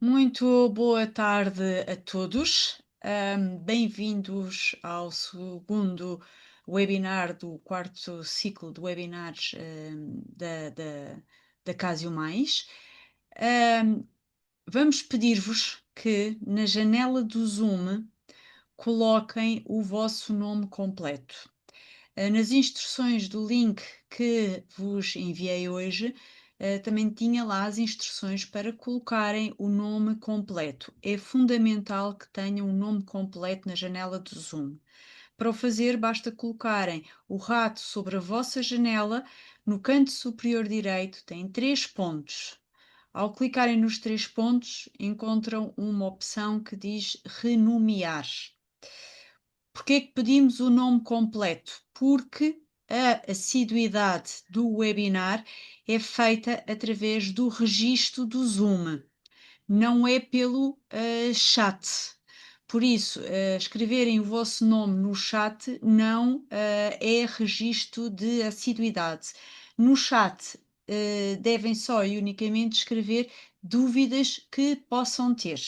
Muito boa tarde a todos. Bem-vindos ao segundo webinar do quarto ciclo de webinars da Casio Mais. Ahm, Vamos pedir-vos que na janela do Zoom coloquem o vosso nome completo. Nas instruções do link que vos enviei hoje, também tinha lá as instruções para colocarem o nome completo. É fundamental que tenham o nome completo na janela do Zoom. Para o fazer, basta colocarem o rato sobre a vossa janela. No canto superior direito tem três pontos. Ao clicarem nos três pontos, encontram uma opção que diz renomear. Porquê é que pedimos o nome completo? Porque a assiduidade do webinar é feita através do registro do Zoom, não é pelo chat. Por isso, escreverem o vosso nome no chat não é registro de assiduidade. No chat, devem só e unicamente escrever dúvidas que possam ter.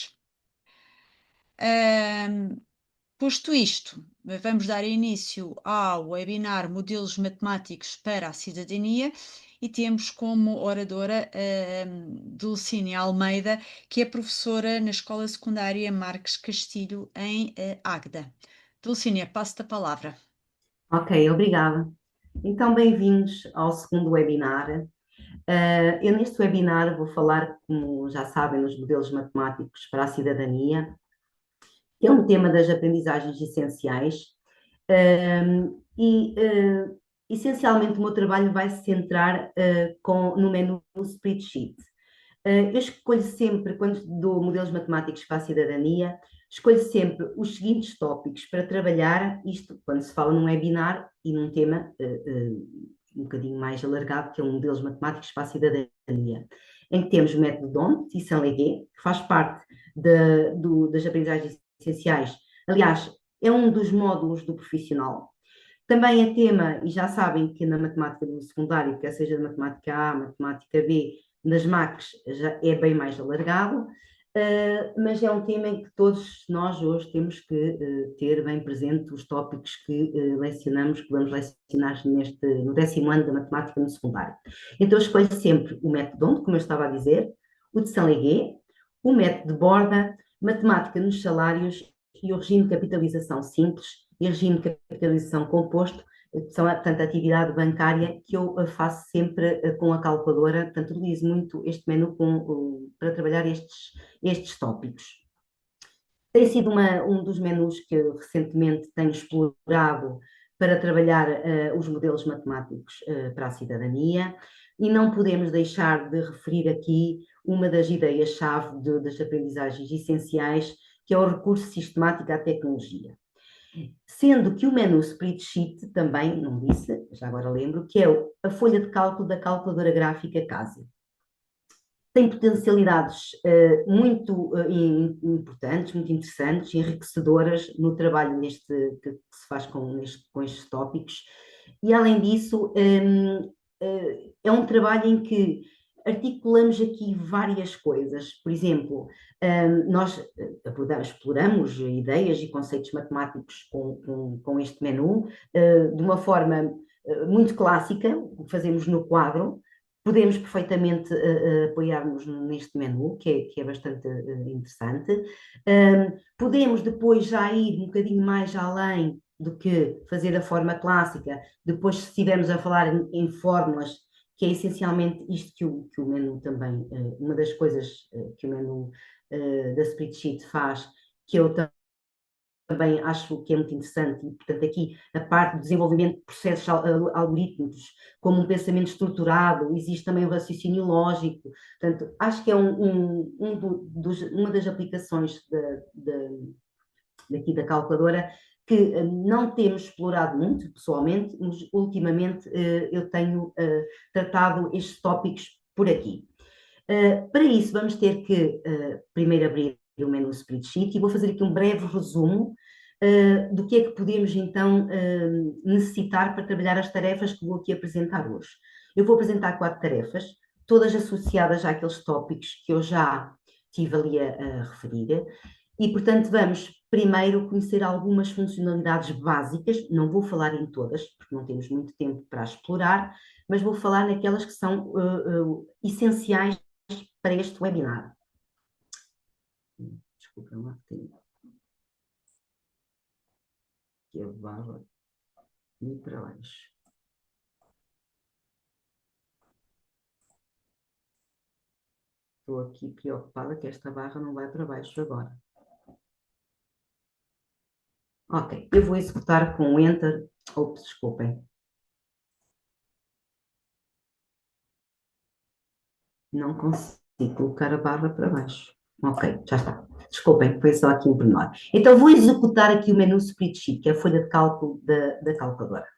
Posto isto, vamos dar início ao webinar Modelos Matemáticos para a Cidadania e temos como oradora Dulcínia Almeida, que é professora na Escola Secundária Marques Castilho, em Águeda. Dulcínia, passo-te a palavra. Ok, obrigada. Então, bem-vindos ao segundo webinar. Eu neste webinar vou falar, como já sabem, nos modelos matemáticos para a cidadania, que é um tema das aprendizagens essenciais. Essencialmente, o meu trabalho vai se centrar no menu Spreadsheet. Eu escolho sempre, quando dou modelos matemáticos para a cidadania, escolho sempre os seguintes tópicos para trabalhar isto, quando se fala num webinar e num tema um bocadinho mais alargado, que é um modelos matemáticos para a cidadania, em que temos o método DONT e Saint-Léger, que faz parte das aprendizagens essenciais. Aliás, é um dos módulos do profissional. Também é tema, e já sabem que na matemática do secundário, quer seja de matemática A, matemática B, nas MACs já é bem mais alargado, mas é um tema em que todos nós hoje temos que ter bem presente os tópicos que lecionamos, que vamos lecionar no 10º ano da matemática no secundário. Então eu escolho sempre o método DONT, como eu estava a dizer, o de Saint-Léger, o método de Borda, matemática nos salários e o regime de capitalização simples e regime de capitalização composto, que são, portanto, a atividade bancária que eu faço sempre com a calculadora, portanto, utilizo muito este menu para trabalhar estes tópicos. Tem sido um dos menus que eu recentemente tenho explorado para trabalhar os modelos matemáticos para a cidadania, e não podemos deixar de referir aqui uma das ideias-chave das aprendizagens essenciais, que é o recurso sistemático à tecnologia. Sendo que o menu Spreadsheet também, não disse, já agora lembro, que é a folha de cálculo da calculadora gráfica CASI. Tem potencialidades muito importantes, muito interessantes, enriquecedoras no trabalho que se faz com estes tópicos. E, além disso, é um trabalho em que articulamos aqui várias coisas. Por exemplo, nós exploramos ideias e conceitos matemáticos com este menu de uma forma muito clássica, o que fazemos no quadro. Podemos perfeitamente apoiar-nos neste menu, que é bastante interessante. Podemos depois já ir um bocadinho mais além do que fazer a forma clássica. Depois, se estivermos a falar em fórmulas, que é essencialmente isto que o menu também, uma das coisas que o menu da Spreadsheet faz, que eu também acho que é muito interessante, e portanto aqui a parte do desenvolvimento de processos algorítmicos, como um pensamento estruturado, existe também o raciocínio lógico, portanto acho que é uma das aplicações daqui da calculadora que não temos explorado muito, pessoalmente, mas ultimamente eu tenho tratado estes tópicos por aqui. Para isso vamos ter que primeiro abrir o menu Spreadsheet e vou fazer aqui um breve resumo do que é que podemos então necessitar para trabalhar as tarefas que vou aqui apresentar hoje. Eu vou apresentar 4 tarefas, todas associadas àqueles tópicos que eu já estive ali a referir. E, portanto, vamos primeiro conhecer algumas funcionalidades básicas, não vou falar em todas, porque não temos muito tempo para explorar, mas vou falar naquelas que são essenciais para este webinar. Desculpa, lá tenho aqui a barra e para baixo. Estou aqui preocupada que esta barra não vai para baixo agora. Ok, eu vou executar com o Enter. Ops, desculpem. Não consigo colocar a barra para baixo. Ok, já está. Desculpem, foi só aqui um pormenor. Então, vou executar aqui o menu Spreadsheet, que é a folha de cálculo da calculadora.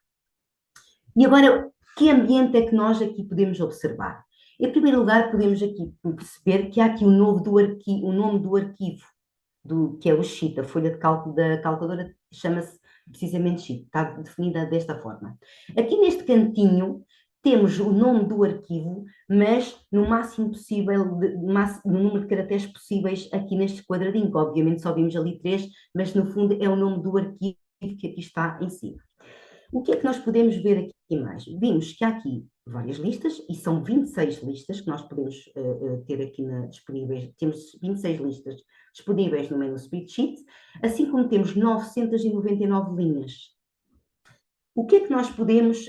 E agora, que ambiente é que nós aqui podemos observar? Em primeiro lugar, podemos aqui perceber que há aqui o nome do arquivo, que é o sheet, a folha de cálculo da calculadora, chama-se precisamente sheet, está definida desta forma. Aqui neste cantinho temos o nome do arquivo, mas no máximo possível, no número de caracteres possíveis aqui neste quadradinho, que obviamente só vimos ali 3, mas no fundo é o nome do arquivo que aqui está em cima. O que é que nós podemos ver aqui mais? Vimos que há aqui várias listas, e são 26 listas que nós podemos ter aqui disponíveis. Temos 26 listas disponíveis no menu Spreadsheet, assim como temos 999 linhas. O que é que nós podemos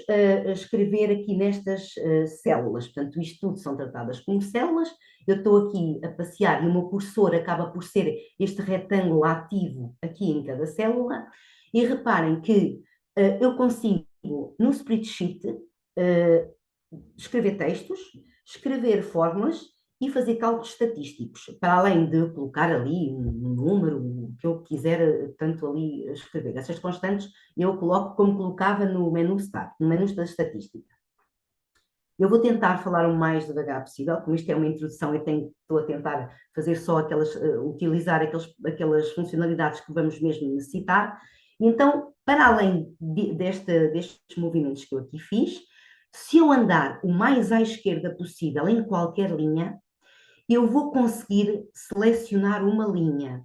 escrever aqui nestas células? Portanto, isto tudo são tratadas como células. Eu estou aqui a passear e o meu cursor acaba por ser este retângulo ativo aqui em cada célula. E reparem que eu consigo, no spreadsheet, escrever textos, escrever fórmulas e fazer cálculos estatísticos, para além de colocar ali um número, o que eu quiser, tanto ali escrever. Essas constantes eu coloco como colocava no menu Start, no menu da estatística. Eu vou tentar falar o mais devagar possível, como isto é uma introdução, estou a tentar fazer só utilizar aquelas funcionalidades que vamos mesmo necessitar. Então, para além destes movimentos que eu aqui fiz, se eu andar o mais à esquerda possível em qualquer linha, eu vou conseguir selecionar uma linha.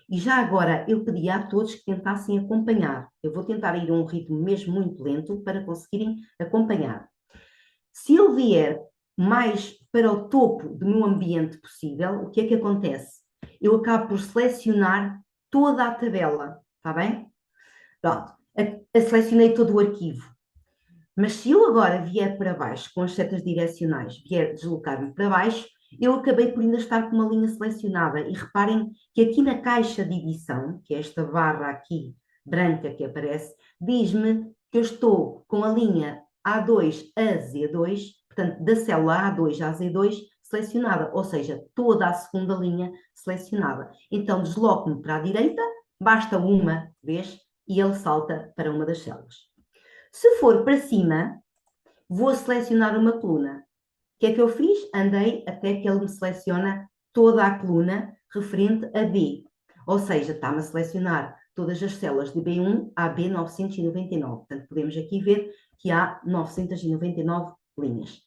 E já agora eu pedi a todos que tentassem acompanhar. Eu vou tentar ir a um ritmo mesmo muito lento para conseguirem acompanhar. Se eu vier mais para o topo do meu ambiente possível, o que é que acontece? Eu acabo por selecionar toda a tabela, está bem? Pronto, selecionei todo o arquivo. Mas se eu agora vier para baixo, com as setas direcionais, vier deslocar-me para baixo, eu acabei por ainda estar com uma linha selecionada. E reparem que aqui na caixa de edição, que é esta barra aqui branca que aparece, diz-me que eu estou com a linha A2 a Z2, portanto, da célula A2 a Z2 selecionada, ou seja, toda a segunda linha selecionada. Então, desloco-me para a direita, basta uma vez e ele salta para uma das células. Se for para cima, vou selecionar uma coluna. O que é que eu fiz? Andei até que ele me seleciona toda a coluna referente a B. Ou seja, está-me a selecionar todas as células de B1 a B999. Portanto, podemos aqui ver que há 999 linhas.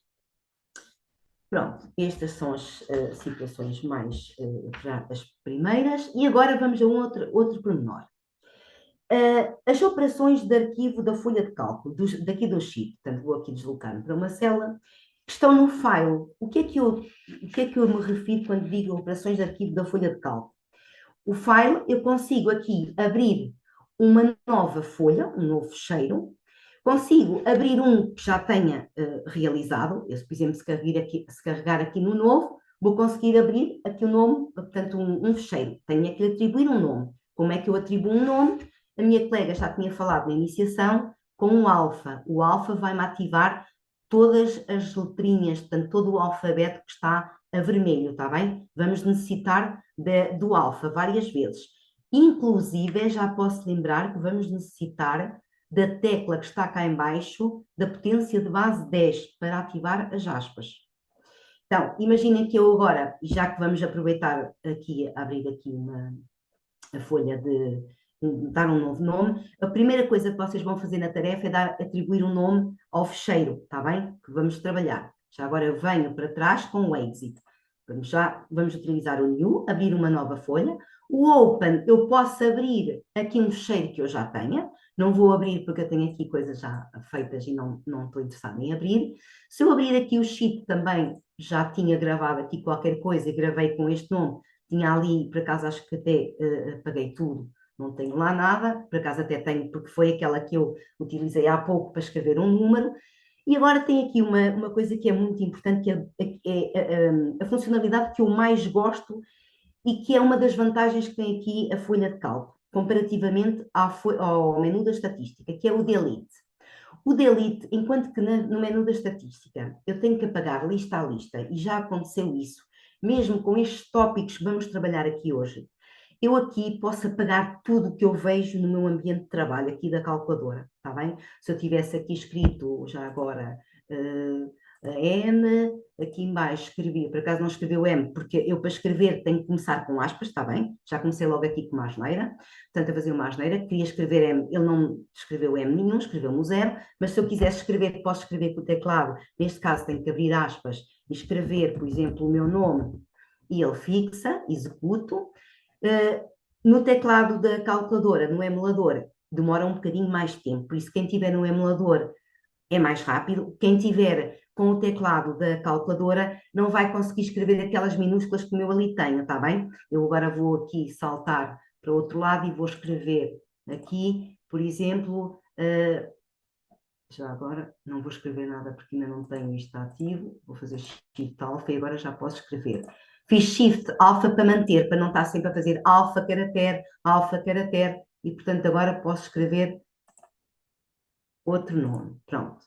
Pronto, estas são as situações mais já as primeiras. E agora vamos a outro pormenor. As operações de arquivo da folha de cálculo, daqui do sheet, portanto, vou aqui deslocar-me para uma célula, que estão no file. O que é que eu me refiro quando digo operações de arquivo da folha de cálculo? O file, eu consigo aqui abrir uma nova folha, um novo fecheiro, consigo abrir um que já tenha realizado, eu, por exemplo, se carregar aqui no novo, vou conseguir abrir aqui o nome, portanto, um fecheiro. Tenho que lhe atribuir um nome. Como é que eu atribuo um nome? A minha colega já tinha falado na iniciação com um alfa. O alfa vai-me ativar todas as letrinhas, portanto, todo o alfabeto que está a vermelho, está bem? Vamos necessitar do alfa várias vezes. Inclusive, já posso lembrar que vamos necessitar da tecla que está cá em baixo, da potência de base 10, para ativar as aspas. Então, imaginem que eu agora, já que vamos aproveitar aqui, abrir aqui a folha de dar um novo nome, a primeira coisa que vocês vão fazer na tarefa é atribuir um nome ao fecheiro, está bem? Que vamos trabalhar. Já agora eu venho para trás com o exit. Vamos utilizar o New, abrir uma nova folha. O Open, eu posso abrir aqui um fecheiro que eu já tenha. Não vou abrir porque eu tenho aqui coisas já feitas e não estou interessada em abrir. Se eu abrir aqui o Sheet também, já tinha gravado aqui qualquer coisa e gravei com este nome. Tinha ali, por acaso acho que até apaguei tudo. Não tenho lá nada, por acaso até tenho, porque foi aquela que eu utilizei há pouco para escrever um número. E agora tem aqui uma coisa que é muito importante, que é a funcionalidade que eu mais gosto e que é uma das vantagens que tem aqui a folha de cálculo, comparativamente ao menu da estatística, que é o delete. O delete, enquanto que no menu da estatística eu tenho que apagar lista a lista, e já aconteceu isso, mesmo com estes tópicos que vamos trabalhar aqui hoje, eu aqui posso apagar tudo que eu vejo no meu ambiente de trabalho, aqui da calculadora, está bem? Se eu tivesse aqui escrito, já agora, a M, aqui embaixo escrevi, por acaso não escreveu M, porque eu para escrever tenho que começar com aspas, está bem? Já comecei logo aqui com uma asneira, portanto a fazer uma asneira, queria escrever M, ele não escreveu M nenhum, escreveu-me o zero, mas se eu quisesse escrever, posso escrever com o teclado, neste caso tenho que abrir aspas e escrever, por exemplo, o meu nome, e ele fixa, executo. No teclado da calculadora, no emulador, demora um bocadinho mais de tempo, por isso quem tiver no emulador é mais rápido, quem tiver com o teclado da calculadora não vai conseguir escrever aquelas minúsculas que o meu ali tenho, está bem? Eu agora vou aqui saltar para o outro lado e vou escrever aqui, por exemplo, já agora não vou escrever nada porque ainda não tenho isto ativo, vou fazer Shift Alpha e agora já posso escrever. Fiz Shift Alpha para manter, para não estar sempre a fazer alfa, caractere, e portanto agora posso escrever outro nome. Pronto.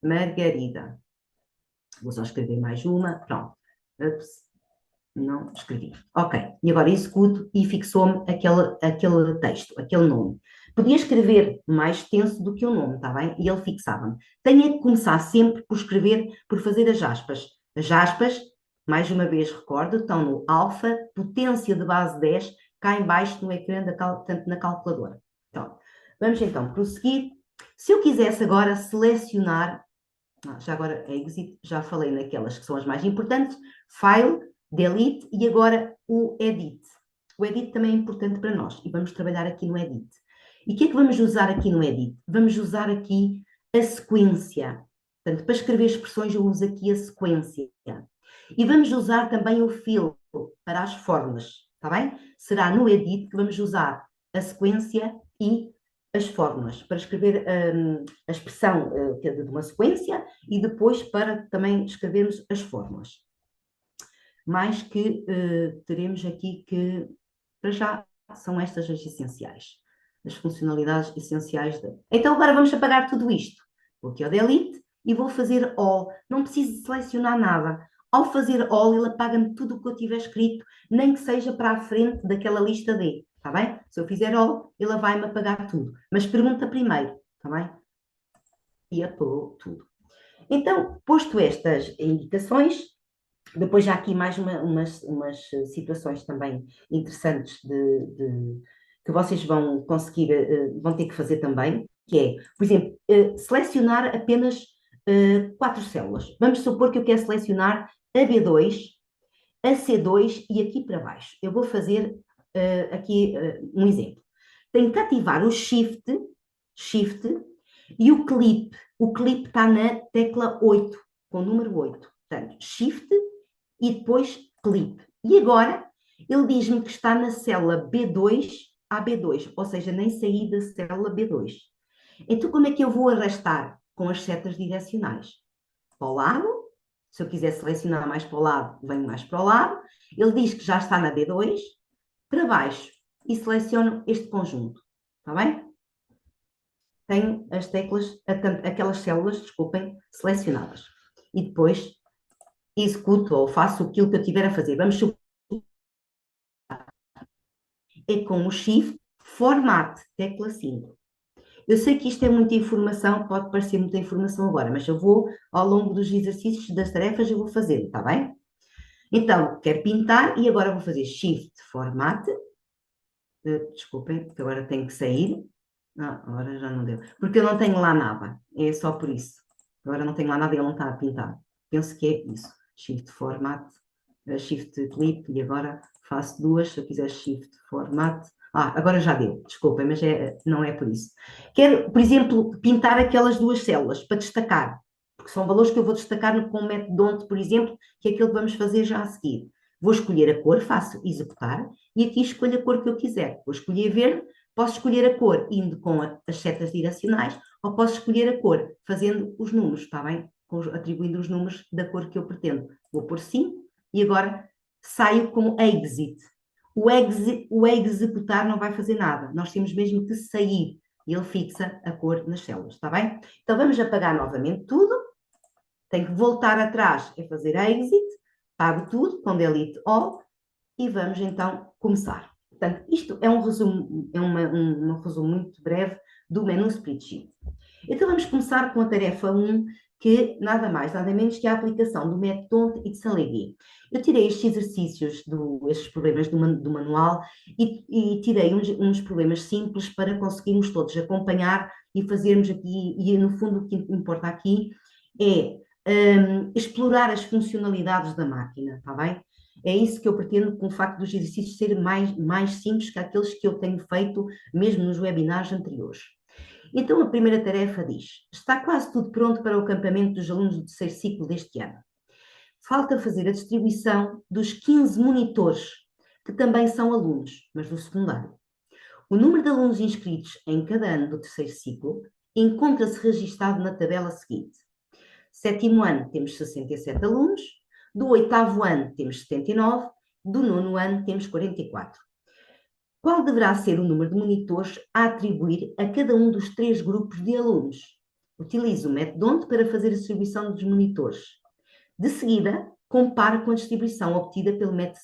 Margarida. Vou só escrever mais uma. Pronto. Ups, não escrevi. Ok. E agora executo e fixou-me aquele texto, aquele nome. Podia escrever mais extenso do que o nome, está bem? E ele fixava-me. Tenho que começar sempre por escrever, por fazer as aspas. As aspas, mais uma vez recordo, estão no alfa, potência de base 10, cá em baixo no ecrã, tanto na calculadora. Então, vamos então prosseguir. Se eu quisesse agora selecionar, já agora exit, já falei naquelas que são as mais importantes, file, delete e agora o edit. O edit também é importante para nós e vamos trabalhar aqui no edit. E o que é que vamos usar aqui no edit? Vamos usar aqui a sequência. Portanto, para escrever expressões eu uso aqui a sequência. E vamos usar também o fill para as fórmulas, está bem? Será no edit que vamos usar a sequência e as fórmulas, para escrever a expressão de uma sequência e depois para também escrevermos as fórmulas. Mais que teremos aqui que, para já, são estas as essenciais, as funcionalidades essenciais. Então agora vamos apagar tudo isto. Vou aqui ao delete e vou fazer all. Não preciso selecionar nada. Ao fazer all, ele apaga-me tudo o que eu tiver escrito, nem que seja para a frente daquela lista D. Está bem? Se eu fizer all, ele vai-me apagar tudo. Mas pergunta primeiro, está bem? E apagou tudo. Então, posto estas indicações, depois já aqui mais umas situações também interessantes que vocês vão conseguir, vão ter que fazer também, que é, por exemplo, selecionar apenas 4 células. Vamos supor que eu quero selecionar a B2, a C2 e aqui para baixo. Eu vou fazer aqui um exemplo. Tenho que ativar o Shift e o Clip. O Clip está na tecla 8, com o número 8. Portanto, Shift e depois Clip. E agora, ele diz-me que está na célula B2 a B2, ou seja, nem saí da célula B2. Então, como é que eu vou arrastar? Com as setas direcionais. Para o lado, se eu quiser selecionar mais para o lado, venho mais para o lado. Ele diz que já está na B2, para baixo, e seleciono este conjunto. Está bem? Tenho as teclas, aquelas células, desculpem, selecionadas. E depois executo ou faço aquilo que eu tiver a fazer. Vamos supor é com o Shift, Format, tecla 5. Eu sei que isto é muita informação, pode parecer muita informação agora, mas eu vou, ao longo dos exercícios, das tarefas, eu vou fazendo, está bem? Então, quero pintar e agora vou fazer Shift, Format. Desculpem, que agora tenho que sair. Agora já não deu. Porque eu não tenho lá nada. É só por isso. Agora não tenho lá nada e ele não está a pintar. Penso que é isso. Shift Format. Shift Clip, e agora faço duas, se eu quiser Shift Format. Agora já deu, desculpem, mas não é por isso. Quero, por exemplo, pintar aquelas duas células para destacar, porque são valores que eu vou destacar com o método DONT, por exemplo, que é aquilo que vamos fazer já a seguir. Vou escolher a cor, faço executar, e aqui escolho a cor que eu quiser. Vou escolher verde, posso escolher a cor indo com as setas direcionais, ou posso escolher a cor fazendo os números, está bem? Atribuindo os números da cor que eu pretendo. Vou pôr sim, e agora saio com exit. O executar não vai fazer nada. Nós temos mesmo que sair. E ele fixa a cor nas células, está bem? Então vamos apagar novamente tudo. Tenho que voltar atrás e fazer exit. Apago tudo com delete all. E vamos então começar. Portanto, isto é um resumo, um resumo muito breve do menu Spreadsheet. Então vamos começar com a tarefa 1, que nada mais, nada menos que a aplicação do método DONT e de Saint-Léger. Eu tirei estes exercícios, estes problemas do manual e tirei uns problemas simples para conseguirmos todos acompanhar e fazermos aqui, e no fundo o que importa aqui é explorar as funcionalidades da máquina, está bem? É isso que eu pretendo com o facto dos exercícios serem mais simples que aqueles que eu tenho feito mesmo nos webinars anteriores. Então, a primeira tarefa diz: está quase tudo pronto para o acampamento dos alunos do terceiro ciclo deste ano. Falta fazer a distribuição dos 15 monitores, que também são alunos, mas do secundário. O número de alunos inscritos em cada ano do terceiro ciclo encontra-se registado na tabela seguinte. Sétimo ano temos 67 alunos, do oitavo ano temos 79, do nono ano temos 44. Qual deverá ser o número de monitores a atribuir a cada um dos 3 grupos de alunos? Utilize o método DONT para fazer a distribuição dos monitores. De seguida, compare com a distribuição obtida pelo método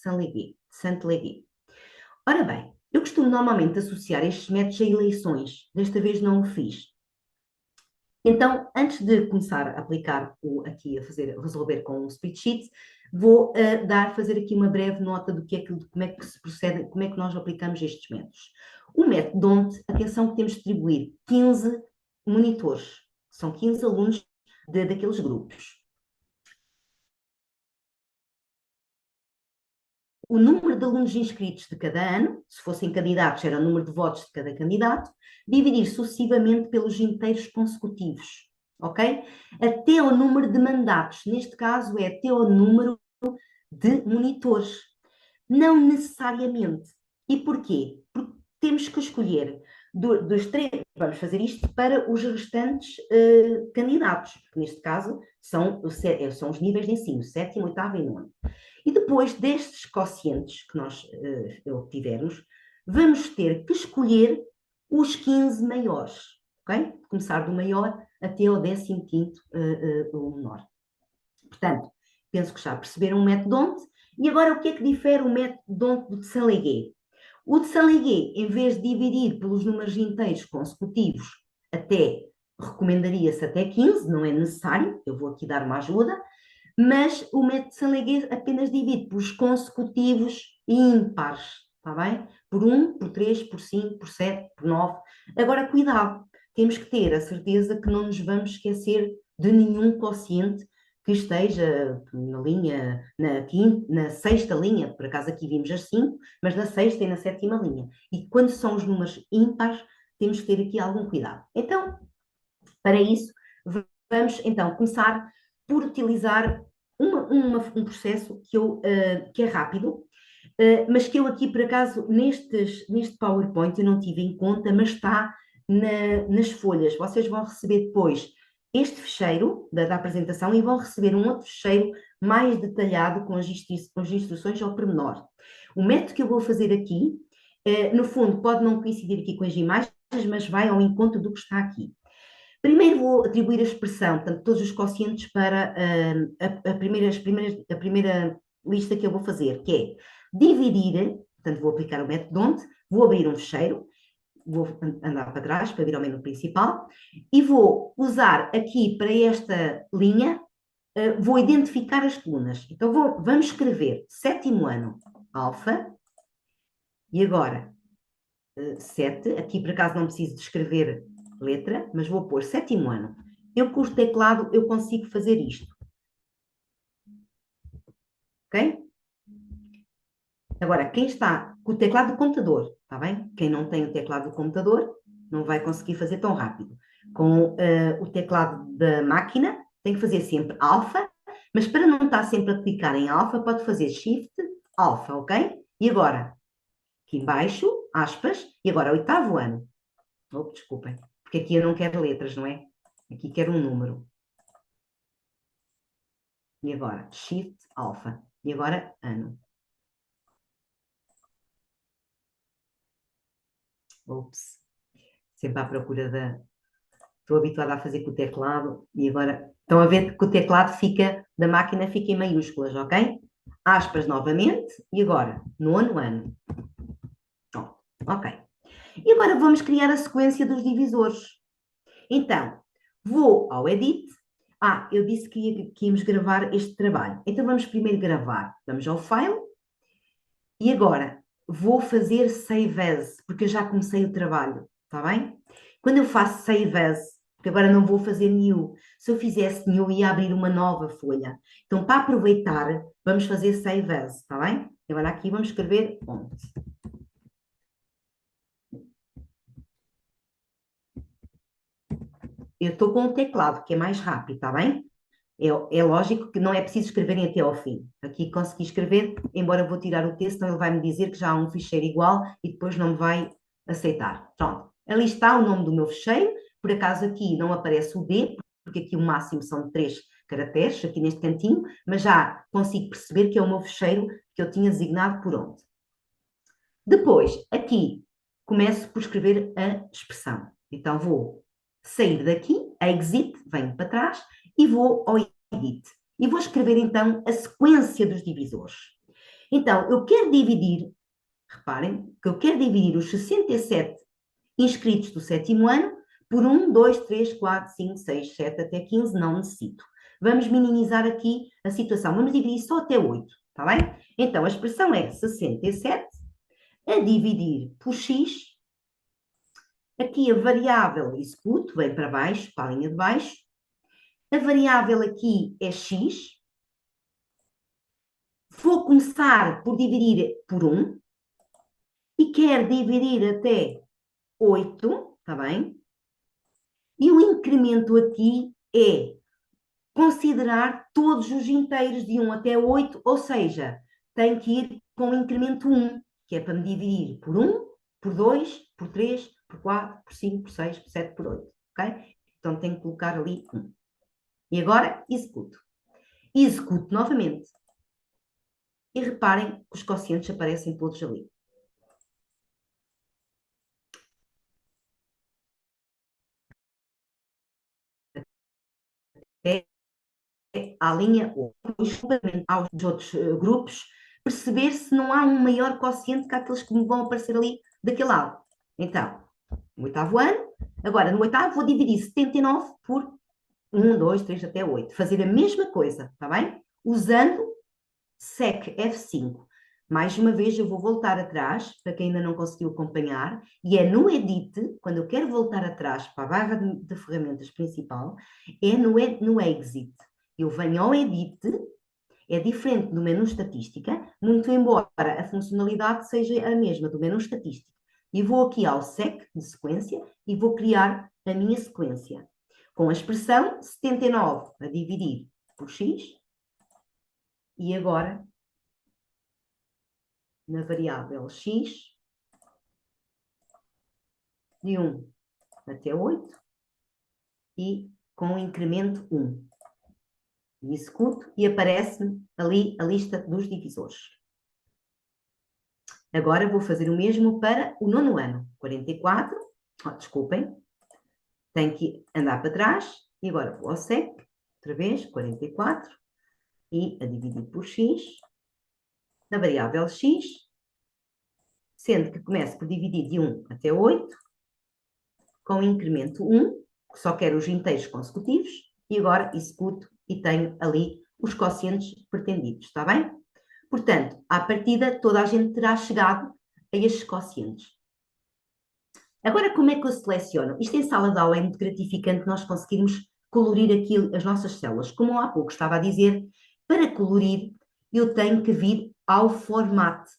Saint-Léger. Ora bem, eu costumo normalmente associar estes métodos a eleições. Desta vez não o fiz. Então, antes de começar a aplicar aqui a resolver com o spreadsheet, vou fazer aqui uma breve nota do como é que se procede, como é que nós aplicamos estes métodos. O método DONT, atenção que temos de distribuir 15 monitores, são 15 alunos daqueles grupos. O número de alunos inscritos de cada ano, se fossem candidatos, era o número de votos de cada candidato, dividir sucessivamente pelos inteiros consecutivos, ok? Até o número de mandatos, neste caso é até o número de monitores. Não necessariamente. E porquê? Porque temos que escolher dos 3, vamos fazer isto para os restantes candidatos, que neste caso são os níveis de ensino, 7º, 8º e 9º. E depois destes quocientes que nós obtivermos, vamos ter que escolher os 15 maiores, ok? Começar do maior até ao 15º o menor. Portanto, penso que já perceberam o método DONT. E agora o que é que difere o método DONT do de Saint-Léger? O de Saint-Léger, em vez de dividir pelos números inteiros consecutivos recomendaria-se até 15, não é necessário, eu vou aqui dar uma ajuda, mas o método de Saint-Léger apenas divide pelos consecutivos ímpares, está bem? Por 1, por 3, por 5, por 7, por 9. Agora, cuidado, temos que ter a certeza que não nos vamos esquecer de nenhum quociente que esteja na linha, na sexta linha, por acaso aqui vimos as 5, mas na sexta e na sétima linha. E quando são os números ímpares, temos que ter aqui algum cuidado. Então, para isso, vamos então começar por utilizar um processo que é rápido, mas que eu aqui, por acaso, neste PowerPoint eu não tive em conta, mas está nas folhas. Vocês vão receber depois este fecheiro da apresentação e vão receber um outro fecheiro mais detalhado com as instruções ao pormenor. O método que eu vou fazer aqui, no fundo, pode não coincidir aqui com as imagens, mas vai ao encontro do que está aqui. Primeiro vou atribuir a expressão, portanto, todos os quocientes para a primeira lista que eu vou fazer, que é dividir, portanto, vou aplicar o método DONT, vou abrir um fecheiro, vou andar para trás para vir ao menu principal e vou usar aqui para esta linha, vou identificar as colunas. Então, vamos escrever 7º ano, alfa, e agora 7, aqui por acaso não preciso de escrever letra, mas vou pôr 7º ano. Eu com o teclado eu consigo fazer isto. Ok? Agora, quem está com o teclado do computador, está bem? Quem não tem o teclado do computador não vai conseguir fazer tão rápido. Com o teclado da máquina, tem que fazer sempre alfa, mas para não estar sempre a clicar em alfa, pode fazer shift, alfa, ok? E agora, aqui embaixo, aspas, e agora, oitavo ano. Oh, desculpem, porque aqui eu não quero letras, não é? Aqui quero um número. E agora, shift, alfa. E agora, ano. Ops, sempre à procura da. Estou habituada a fazer com o teclado e agora estão a ver que o teclado fica, da máquina fica em maiúsculas, ok? Aspas novamente e agora, nono ano. Pronto, ok. E agora vamos criar a sequência dos divisores. Então, vou ao Edit. Eu disse que íamos gravar este trabalho. Então vamos primeiro gravar. Vamos ao File. E agora, vou fazer Save As, porque eu já comecei o trabalho, está bem? Quando eu faço Save As, porque agora não vou fazer New, se eu fizesse New ia abrir uma nova folha. Então, para aproveitar, vamos fazer Save As, está bem? Agora aqui vamos escrever onde. Eu estou com o teclado, que é mais rápido, está bem? É lógico que não é preciso escreverem até ao fim. Aqui consegui escrever, embora eu vou tirar o texto, então ele vai me dizer que já há um ficheiro igual e depois não me vai aceitar. Pronto, ali está o nome do meu ficheiro. Por acaso aqui não aparece o D, porque aqui o máximo são 3 caracteres, aqui neste cantinho, mas já consigo perceber que é o meu ficheiro que eu tinha designado por onde. Depois, aqui, começo por escrever a expressão. Então vou sair daqui, exit, venho para trás e vou ao edit. E vou escrever então a sequência dos divisores. Então, eu quero dividir, reparem, que eu quero dividir os 67 inscritos do sétimo ano por 1, 2, 3, 4, 5, 6, 7 até 15, não necessito. Vamos minimizar aqui a situação. Vamos dividir só até 8, está bem? Então, a expressão é 67 a dividir por x. Aqui a variável execute, vem para baixo, para a linha de baixo. A variável aqui é x. Vou começar por dividir por 1 e quero dividir até 8, está bem? E o incremento aqui é considerar todos os inteiros de 1 até 8, ou seja, tem que ir com o incremento 1, que é para me dividir por 1, por 2, por 3, por 4, por 5, por 6, por 7, por 8. Ok? Então tenho que colocar ali 1. E agora executo. Executo novamente. E reparem que os quocientes aparecem todos ali. É à linha ou aos outros grupos, perceber se não há um maior quociente que aqueles que me vão aparecer ali daquele lado. Então, no oitavo ano, agora no oitavo vou dividir 79 por 1, 2, 3 até 8. Fazer a mesma coisa, está bem? Usando SEC F5. Mais uma vez eu vou voltar atrás, para quem ainda não conseguiu acompanhar, e é no Edit, quando eu quero voltar atrás para a barra de ferramentas principal, é no Exit. Eu venho ao Edit, é diferente do menu Estatística, muito embora a funcionalidade seja a mesma do menu Estatística. E vou aqui ao SEC de sequência e vou criar a minha sequência. Com a expressão 79 a dividir por x. E agora, na variável x, de 1 até 8, e com o incremento 1. E executo e aparece-me ali a lista dos divisores. Agora vou fazer o mesmo para o nono ano. 44, desculpem, tenho que andar para trás, e agora vou ao SEC, outra vez, 44, e a dividir por x, na variável x, sendo que começo por dividir de 1 até 8, com o incremento 1, que só quero os inteiros consecutivos, e agora executo e tenho ali os quocientes pretendidos, está bem? Portanto, à partida, toda a gente terá chegado a estes quocientes. Agora, como é que eu seleciono? Isto em sala de aula é muito gratificante nós conseguirmos colorir aqui as nossas células. Como há pouco estava a dizer, para colorir eu tenho que vir ao formato.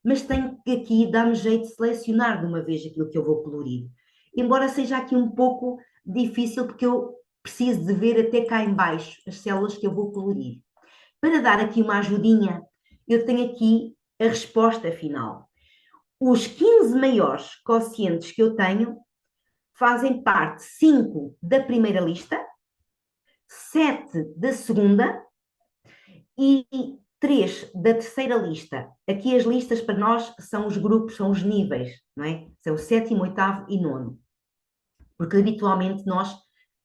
mas tenho que aqui dar-me jeito de selecionar de uma vez aquilo que eu vou colorir. Embora seja aqui um pouco difícil, porque eu preciso de ver até cá em baixo as células que eu vou colorir. Para dar aqui uma ajudinha, eu tenho aqui a resposta final. Os 15 maiores quocientes que eu tenho fazem parte 5 da primeira lista, 7 da segunda e 3 da terceira lista. Aqui as listas para nós são os grupos, são os níveis, não é? São o sétimo, oitavo e nono. Porque habitualmente nós,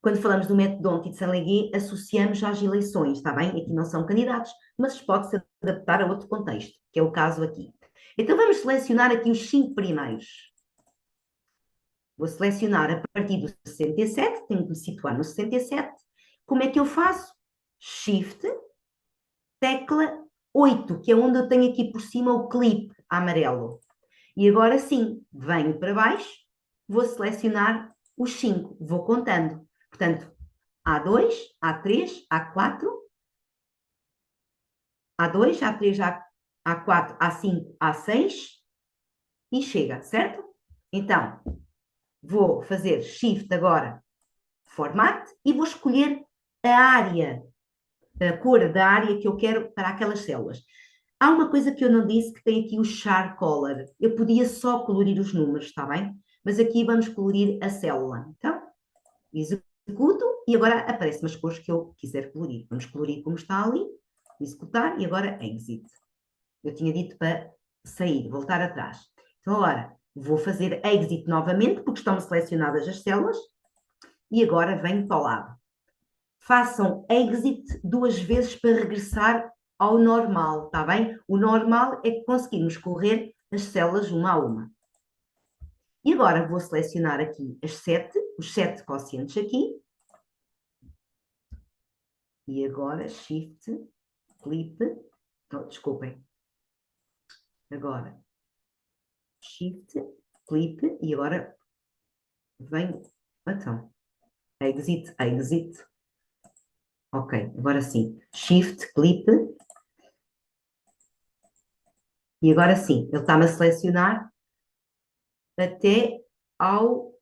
quando falamos do método D'Hondt e de Saint-Léger, associamos às eleições, está bem? Aqui não são candidatos, mas pode-se adaptar a outro contexto, que é o caso aqui. Então vamos selecionar aqui os 5 primeiros. Vou selecionar a partir do 67, tenho que me situar no 67. Como é que eu faço? Shift, tecla 8, que é onde eu tenho aqui por cima o clipe amarelo. E agora sim, venho para baixo, vou selecionar os 5, vou contando. Portanto, A2, A3, A4, A2, A3, A4, A5, A6 e chega, certo? Então, vou fazer Shift agora, Format, e vou escolher a área, a cor da área que eu quero para aquelas células. Há uma coisa que eu não disse, que tem aqui o char color. Eu podia só colorir os números, está bem? Mas aqui vamos colorir a célula. Então, executo e agora aparecem as cores que eu quiser colorir. Vamos colorir como está ali, executar e agora exit. Eu tinha dito para sair, voltar atrás. Então agora vou fazer exit novamente, porque estão selecionadas as células, e agora venho para o lado. Façam exit 2 vezes para regressar ao normal, está bem? O normal é que conseguimos correr as células uma a uma. E agora vou selecionar aqui os 7 quocientes aqui. E agora Shift, Clip, desculpem. Agora Shift, Clip e agora venho, então, Exit, Exit. Ok, agora sim. Shift, Clip. E agora sim, ele está-me a selecionar até ao.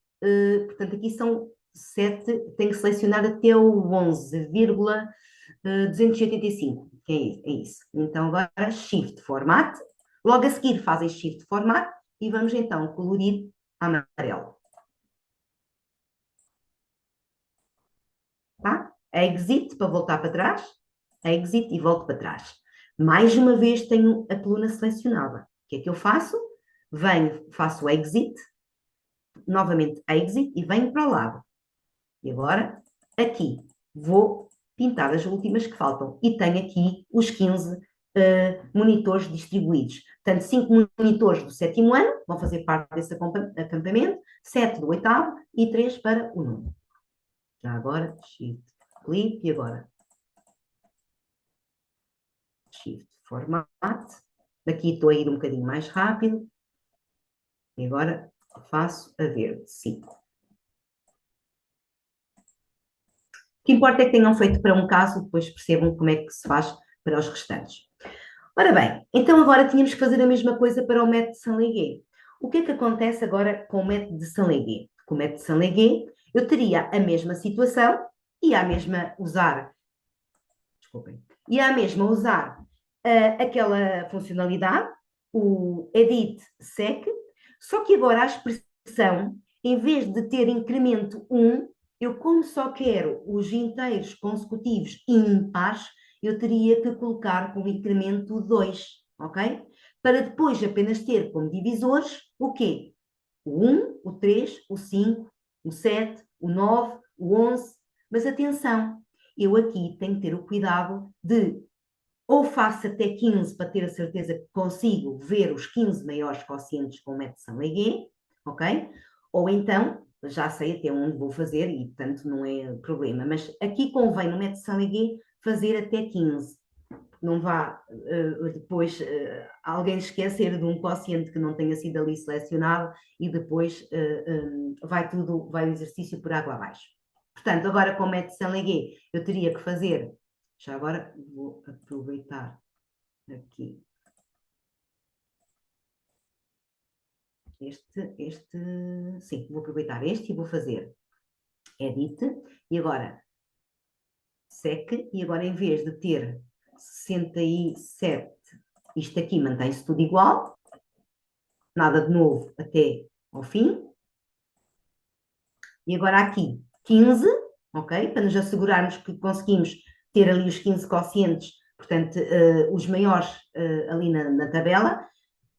Portanto, aqui são 7, tenho que selecionar até o 11,285, que é isso. Então, agora Shift Format. Logo a seguir fazem Shift Format e vamos então colorir amarelo. Tá? Exit para voltar para trás, Exit e volto para trás. Mais uma vez tenho a coluna selecionada. O que é que eu faço? Venho, faço Exit, novamente Exit e venho para o lado. E agora, aqui, vou pintar as últimas que faltam. E tenho aqui os 15 monitores distribuídos. Portanto, 5 monitores do 7º ano vão fazer parte desse acampamento, 7 do 8º e 3 para o 9º. Já agora, Shift, Clip e agora Shift, Format. Aqui estou a ir um bocadinho mais rápido. E agora faço a verde, 5. O que importa é que tenham feito para um caso, depois percebam como é que se faz para os restantes. Ora bem, então agora tínhamos que fazer a mesma coisa para o método de Saint-Léger. O que é que acontece agora com o método de Saint-Léger? Com o método de Saint-Léger, eu teria a mesma situação e a mesma usar, desculpem, e a mesma usar aquela funcionalidade, o edit sec, só que agora a expressão, em vez de ter incremento 1, eu como só quero os inteiros consecutivos ímpares, eu teria que colocar como incremento 2, ok? Para depois apenas ter como divisores o quê? O 1, o 3, o 5, o 7, o 9, o 11. Mas atenção, eu aqui tenho que ter o cuidado de ou faço até 15 para ter a certeza que consigo ver os 15 maiores quocientes com o método Saint-Léger, ok? Ou então, já sei até onde vou fazer e, portanto, não é problema. Mas aqui convém no método Saint-Léger fazer até 15. Não vá depois alguém esquecer de um quociente que não tenha sido ali selecionado e depois vai o exercício por água abaixo. Portanto, agora com o método Saint-Léger eu teria que fazer, já agora vou aproveitar aqui sim, vou aproveitar este e vou fazer Edit, e agora SEC, e agora em vez de ter 67, isto aqui mantém-se tudo igual, nada de novo até ao fim, e agora aqui 15, ok? Para nos assegurarmos que conseguimos ter ali os 15 quocientes, portanto, os maiores ali na tabela,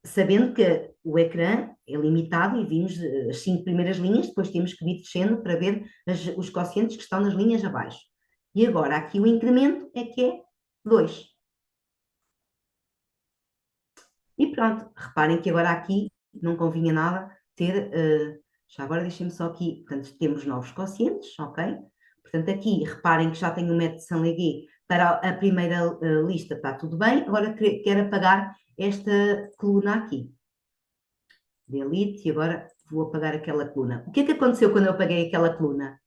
sabendo que o ecrã é limitado e vimos as 5 primeiras linhas, depois temos que vir descendo para ver os quocientes que estão nas linhas abaixo. E agora aqui o incremento é que é 2. E pronto, reparem que agora aqui não convinha nada ter, já agora deixem-me só aqui, portanto temos novos quocientes, ok? Portanto aqui reparem que já tenho o método de Saint-Léger para a primeira lista, está tudo bem, agora quero apagar esta coluna aqui. Delete, e agora vou apagar aquela coluna. O que é que aconteceu quando eu apaguei aquela coluna?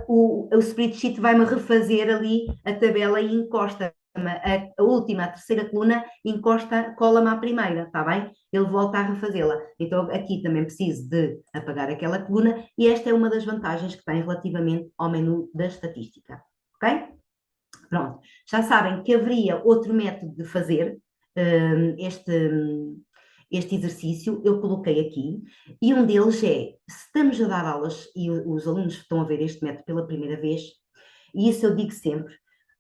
O spreadsheet vai-me refazer ali a tabela e encosta a última, a terceira coluna, encosta, cola-me à primeira, está bem? Ele volta a refazê-la. Então aqui também preciso de apagar aquela coluna e esta é uma das vantagens que tem relativamente ao menu da estatística, ok? Pronto, já sabem que haveria outro método de fazer este exercício, eu coloquei aqui, e um deles é, se estamos a dar aulas e os alunos estão a ver este método pela primeira vez, e isso eu digo sempre,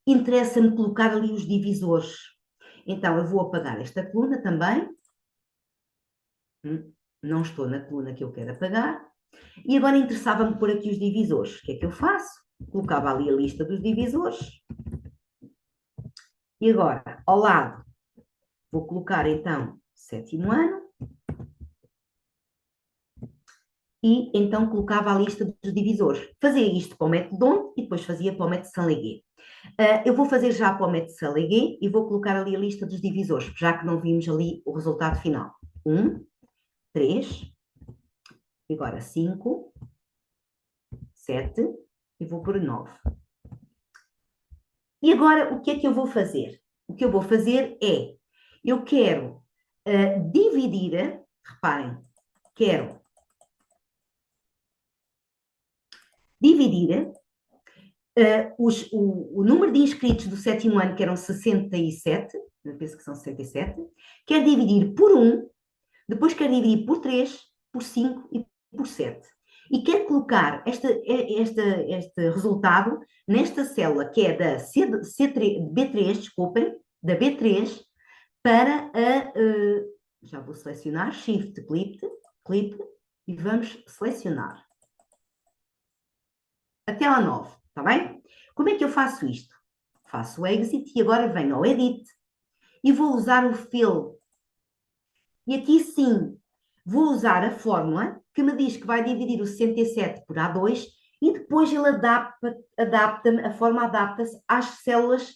interessa-me colocar ali os divisores. Então, eu vou apagar esta coluna também, não estou na coluna que eu quero apagar, e agora interessava-me pôr aqui os divisores. O que é que eu faço? Colocava ali a lista dos divisores, e agora, ao lado, vou colocar então sétimo ano e então colocava a lista dos divisores. Fazia isto para o método DONT e depois fazia para o método Saint-Léger. Eu vou fazer já para o método Saint-Léger e vou colocar ali a lista dos divisores, já que não vimos ali o resultado final. 1, 3, agora 5, 7 e vou por 9. E agora o que é que eu vou fazer? O que eu vou fazer é, eu quero dividir, reparem, quero dividir o número de inscritos do sétimo ano, que eram 67, eu penso que são 67, quer dividir por 1, depois quer dividir por 3, por 5 e por 7. E quer colocar este resultado nesta célula, que é da B3, desculpem, da B3, para a. Já vou selecionar, Shift, Clip, e vamos selecionar. A tela 9, está bem? Como é que eu faço isto? Faço o Exit e agora venho ao Edit e vou usar o Fill. E aqui sim, vou usar a fórmula que me diz que vai dividir o 67 por A2 e depois ele adapta-me, a forma adapta-se às células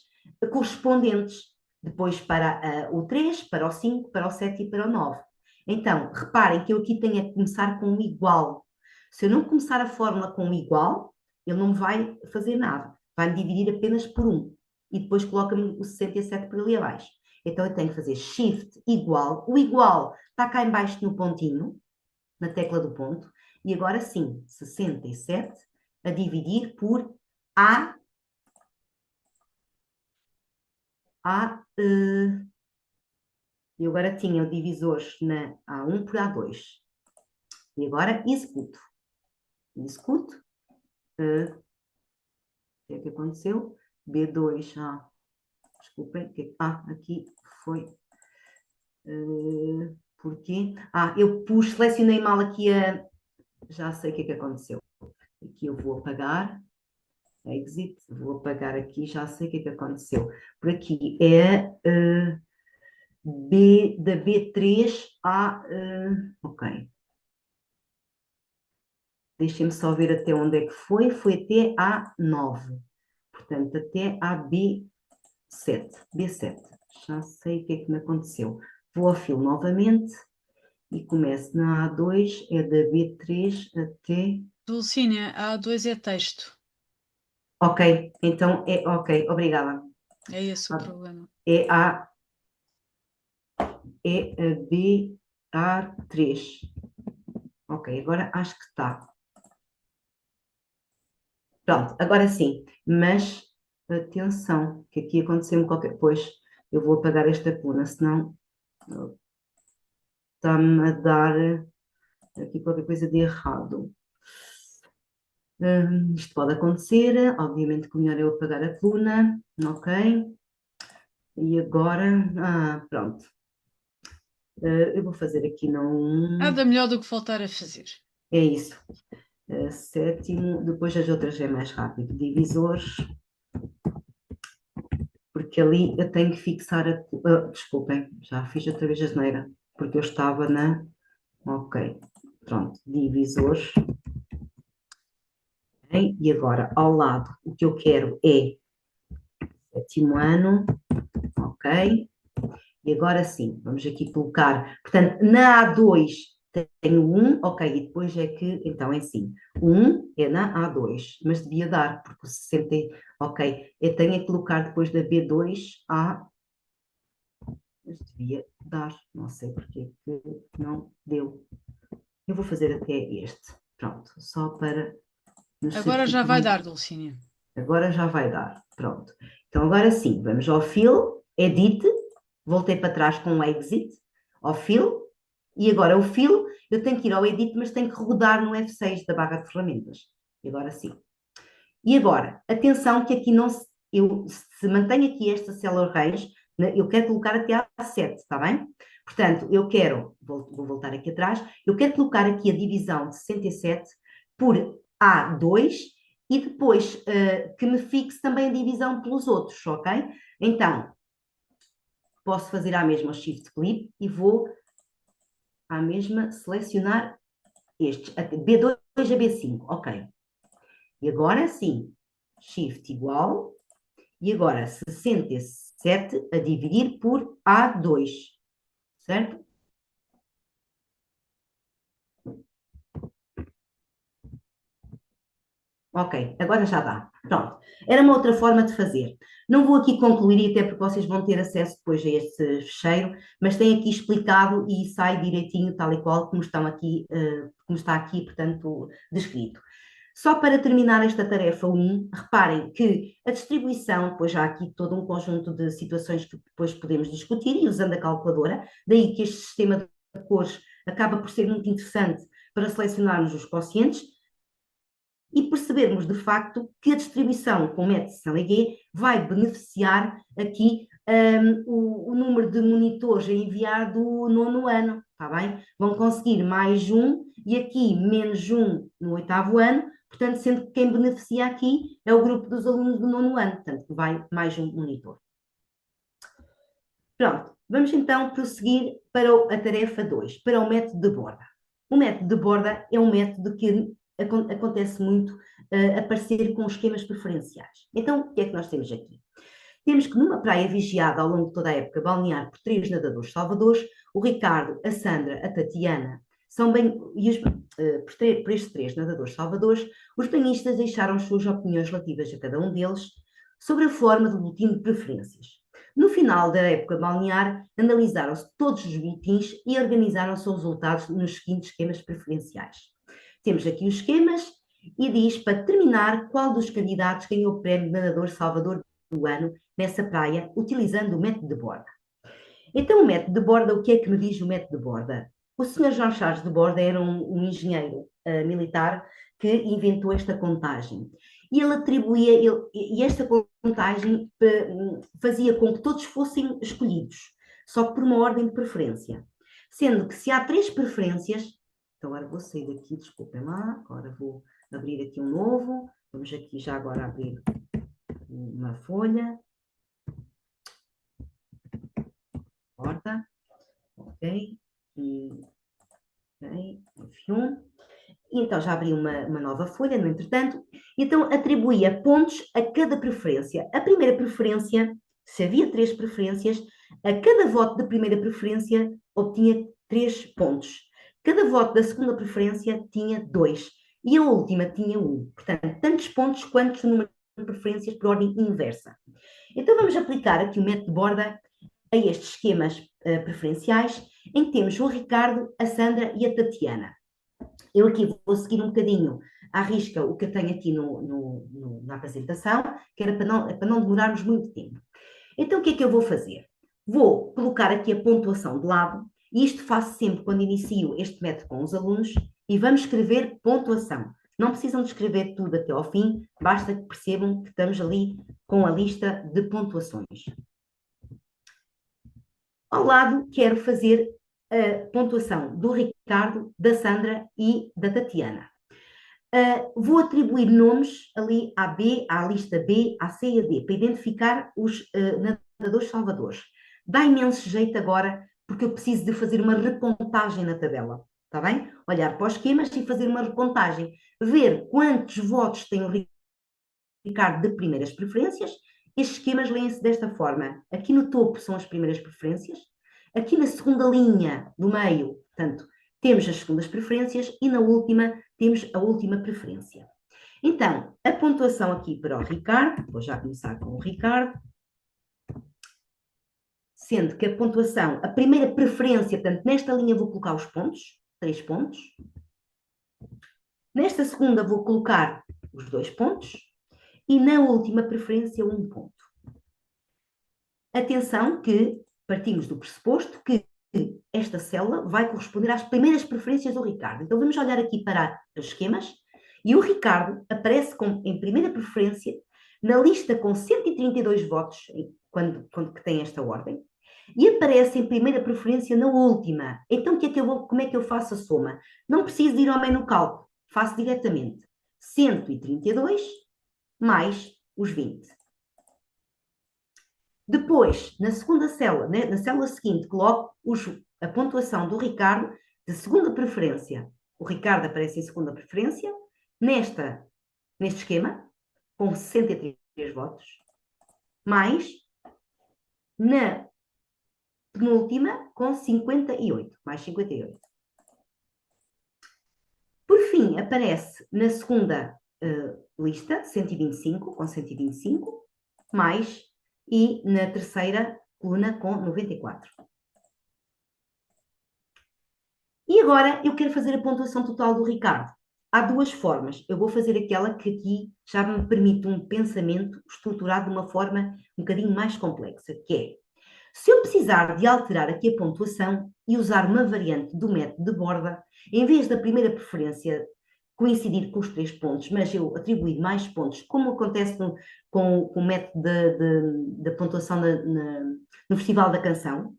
correspondentes. Depois para o 3, para o 5, para o 7 e para o 9. Então, reparem que eu aqui tenho a começar com o igual. Se eu não começar a fórmula com o igual, ele não vai fazer nada. Vai-me dividir apenas por 1. E depois coloca-me o 67 por ali abaixo. Então eu tenho que fazer Shift igual. O igual está cá embaixo no pontinho, na tecla do ponto. E agora sim, 67 a dividir por A. Eu agora tinha o divisores na A1 por A2. E agora executo. Executo. O que é que aconteceu? B2, desculpem. Aqui foi. Porquê? Eu selecionei mal aqui já sei o que é que aconteceu. Aqui eu vou apagar. Exit, vou apagar aqui, já sei o que é que aconteceu. Por aqui é da B3 ok. Deixem-me só ver até onde é que foi. Foi até A9. Portanto, até a B7. B7. Já sei o que é que me aconteceu. Vou ao fio novamente e começo na A2, é da B3 até... Dulcínia, a A2 é texto. Ok, então é ok, obrigada. É esse o problema. É a B... A3. Ok, agora acho que está. Pronto, agora sim. Mas atenção, que aqui aconteceu-me qualquer... Pois, eu vou apagar esta coluna, senão está-me a dar aqui qualquer coisa de errado. Isto pode acontecer, obviamente que o melhor é eu apagar a coluna, ok? E agora, pronto. Eu vou fazer aqui não. Nada melhor do que voltar a fazer. É isso. Sétimo, depois as outras é mais rápido. Divisores, porque ali eu tenho que fixar a. Desculpem, já fiz outra vez a asneira, porque eu estava na. Ok, pronto, divisores. Ok, e agora, ao lado, o que eu quero é sétimo ano, ok? E agora sim, vamos aqui colocar. Portanto, na A2 tenho 1, ok, e depois é que, então é assim, 1 é na A2, mas devia dar, porque o 60, ok, eu tenho que colocar depois da B2 A, mas devia dar, não sei porque que não deu. Eu vou fazer até este, pronto, só para nos Agora já vai certificarmos. dar, Dulcínea. Agora já vai dar, pronto. Então agora sim, vamos ao fill, edit, voltei para trás com o exit, ao fill, e agora o fill, eu tenho que ir ao edit, mas tenho que rodar no F6 da barra de ferramentas. E agora sim. E agora, atenção que aqui não se, eu, se mantenho aqui esta seller range, eu quero colocar até a 7, está bem? Portanto, eu quero, vou voltar aqui atrás, eu quero colocar aqui a divisão de 67 por A2 e depois que me fixe também a divisão pelos outros, ok? Então, posso fazer a mesma Shift Click e vou à mesma selecionar estes, B2 a B5, ok. E agora sim, Shift igual, e agora 67 a dividir por A2, certo? Ok, agora já dá. Pronto. Era uma outra forma de fazer. Não vou aqui concluir, até porque vocês vão ter acesso depois a este fecheiro, mas tem aqui explicado e sai direitinho, tal e qual, como estão aqui, como está aqui, portanto, descrito. Só para terminar esta tarefa 1, reparem que a distribuição, pois há aqui todo um conjunto de situações que depois podemos discutir, e usando a calculadora, daí que este sistema de cores acaba por ser muito interessante para selecionarmos os quocientes, e percebermos de facto que a distribuição com o método Saint-Léger vai beneficiar aqui o número de monitores a enviar do nono ano, está bem? Vão conseguir mais um e aqui menos um no oitavo ano, portanto, sendo que quem beneficia aqui é o grupo dos alunos do nono ano, portanto, vai mais um monitor. Pronto, vamos então prosseguir para a tarefa 2, para o método de borda. O método de borda é um método que acontece muito aparecer com esquemas preferenciais. Então, o que é que nós temos aqui? Temos que numa praia vigiada ao longo de toda a época balnear por 3 nadadores salvadores, o Ricardo, a Sandra, a Tatiana, são bem, e por estes 3 nadadores salvadores, os banhistas deixaram as suas opiniões relativas a cada um deles sobre a forma do boletim de preferências. No final da época balnear, analisaram-se todos os boletins e organizaram-se os resultados nos seguintes esquemas preferenciais. Temos aqui os esquemas e diz, para terminar, qual dos candidatos ganhou o prémio de nadador salvador do ano nessa praia, utilizando o método de borda. Então, o método de borda, o que é que me diz o método de borda? O Sr. João Charles de Borda era um engenheiro militar que inventou esta contagem. E ele atribuía, e esta contagem fazia com que todos fossem escolhidos, só que por uma ordem de preferência. Sendo que se há 3 preferências, então agora vou sair daqui, desculpem lá, agora vou abrir aqui um novo, vamos aqui já agora abrir uma folha, porta, ok, e ok, F1. E então já abri uma nova folha, no entretanto, então atribuía pontos a cada preferência. A primeira preferência, se havia 3 preferências, a cada voto da primeira preferência obtinha 3 pontos. Cada voto da segunda preferência tinha 2 e a última tinha 1. Portanto, tantos pontos quanto o número de preferências por ordem inversa. Então vamos aplicar aqui o método de borda a estes esquemas preferenciais, em que temos o Ricardo, a Sandra e a Tatiana. Eu aqui vou seguir um bocadinho à risca o que eu tenho aqui na apresentação, que era para não demorarmos muito tempo. Então, o que é que eu vou fazer? Vou colocar aqui a pontuação de lado, e isto faço sempre quando inicio este método com os alunos, e vamos escrever pontuação. Não precisam de escrever tudo até ao fim, basta que percebam que estamos ali com a lista de pontuações. Ao lado, quero fazer a pontuação do Ricardo, da Sandra e da Tatiana. Vou atribuir nomes ali à B, à lista B, à C e a D, para identificar os nadadores salvadores. Dá imenso jeito agora, porque eu preciso de fazer uma recontagem na tabela, está bem? Olhar para os esquemas e fazer uma recontagem, ver quantos votos tem o Ricardo de primeiras preferências. Estes esquemas leem-se desta forma. Aqui no topo são as primeiras preferências, aqui na segunda linha do meio, portanto, temos as segundas preferências e na última temos a última preferência. Então, a pontuação aqui para o Ricardo, vou já começar com o Ricardo, sendo que a pontuação, a primeira preferência, portanto, nesta linha vou colocar os pontos, 3 pontos. Nesta segunda vou colocar os 2 pontos e na última preferência 1 ponto. Atenção que partimos do pressuposto que esta célula vai corresponder às primeiras preferências do Ricardo. Então vamos olhar aqui para os esquemas e o Ricardo aparece em primeira preferência na lista com 132 votos, quando que tem esta ordem, e aparece em primeira preferência na última. Então como é que eu faço a soma? Não preciso de ir ao menu cálculo, faço diretamente 132 mais os 20. Depois, na segunda célula, né, na célula seguinte, coloco a pontuação do Ricardo de segunda preferência. O Ricardo aparece em segunda preferência, neste esquema, com 63 votos, mais na penúltima, com 58, mais 58. Por fim, aparece na segunda lista, 125, com 125, mais, e na terceira coluna com 94. E agora eu quero fazer a pontuação total do Ricardo. Há duas formas. Eu vou fazer aquela que aqui já me permite um pensamento estruturado de uma forma um bocadinho mais complexa, que é, se eu precisar de alterar aqui a pontuação e usar uma variante do método de borda, em vez da primeira preferência coincidir com os 3 pontos, mas eu atribuir mais pontos, como acontece com o método da pontuação no Festival da Canção,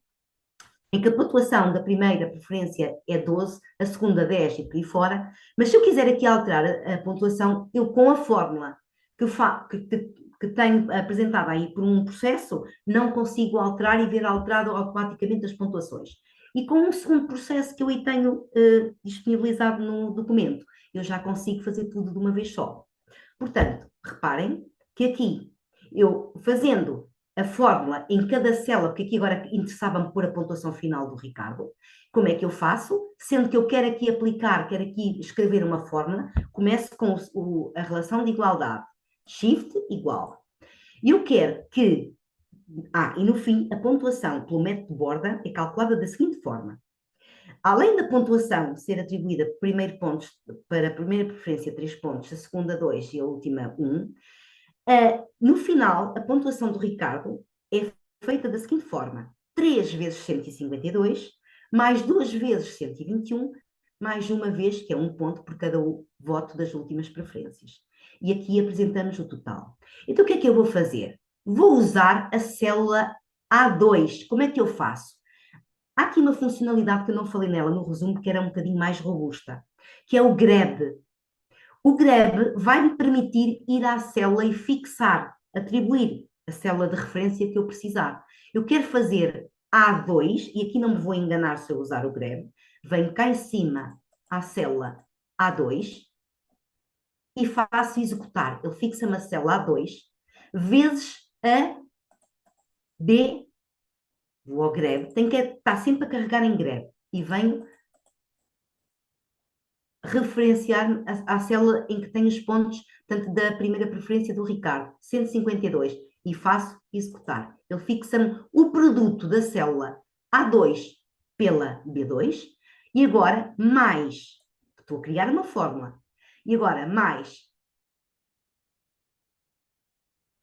em que a pontuação da primeira preferência é 12, a segunda 10 e por aí fora, mas se eu quiser aqui alterar a pontuação, eu com a fórmula que tenho apresentada aí por um processo, não consigo alterar e ver alterado automaticamente as pontuações. E com um segundo processo que eu aí tenho disponibilizado no documento, eu já consigo fazer tudo de uma vez só. Portanto, reparem que aqui, eu fazendo a fórmula em cada célula, porque aqui agora interessava-me pôr a pontuação final do Ricardo, como é que eu faço? Sendo que eu quero aqui aplicar, quero aqui escrever uma fórmula, começo com a relação de igualdade. Shift igual. E eu quero que, e no fim, a pontuação pelo método de borda é calculada da seguinte forma. Além da pontuação ser atribuída primeiro pontos para a primeira preferência 3 pontos, a segunda 2 e a última 1, no final, a pontuação do Ricardo é feita da seguinte forma: 3 vezes 152, mais 2 vezes 121, mais uma vez, que é 1 ponto por cada voto das últimas preferências. E aqui apresentamos o total. Então, o que é que eu vou fazer? Vou usar a célula A2. Como é que eu faço? Há aqui uma funcionalidade que eu não falei nela no resumo, que era um bocadinho mais robusta, que é o grab. O grab vai-me permitir ir à célula e fixar, atribuir a célula de referência que eu precisar. Eu quero fazer A2, e aqui não me vou enganar se eu usar o grab, venho cá em cima à célula A2 e faço executar. Ele fixa-me a célula A2 vezes a B, vou ao grab, tem que estar sempre a carregar em grab e venho referenciar à célula em que tem os pontos, tanto da primeira preferência do Ricardo, 152. e faço executar. Ele fixa-me o produto da célula A2 pela B2 e agora mais, estou a criar uma fórmula, e agora mais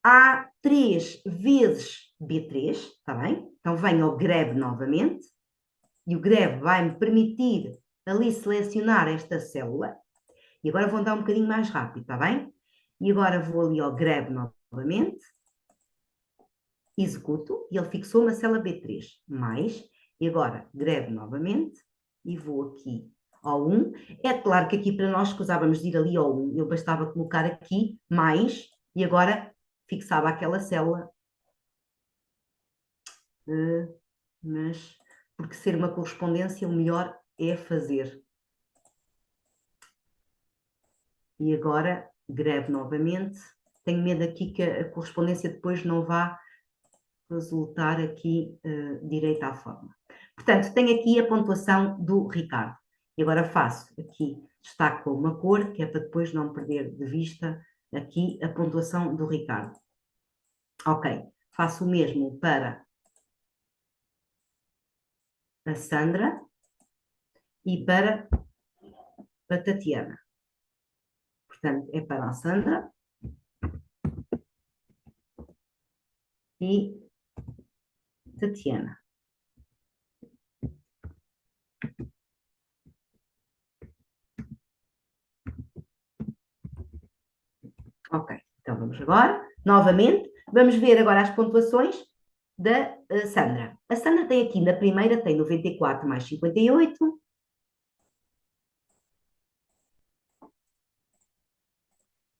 A3 vezes B3, está bem? Então venho ao grep novamente e o grep vai-me permitir ali selecionar esta célula. E agora vou andar um bocadinho mais rápido, está bem? E agora vou ali ao grep novamente, executo e ele fixou uma célula B3, mais, e agora grep novamente e vou aqui ao 1. É claro que aqui para nós que usávamos de ir ali ao 1, eu bastava colocar aqui mais e agora fixava aquela célula, mas porque ser uma correspondência, o melhor é fazer. E agora grep novamente. Tenho medo aqui que a correspondência depois não vá resultar aqui direito à forma. Portanto, tenho aqui a pontuação do Ricardo. E agora faço aqui, destaco com uma cor, que é para depois não perder de vista aqui a pontuação do Ricardo. Ok, faço o mesmo para a Sandra e para a Tatiana. Portanto, é para a Sandra e Tatiana. Ok, então vamos agora, novamente, vamos ver agora as pontuações da Sandra. A Sandra tem aqui, na primeira, tem 94 mais 58.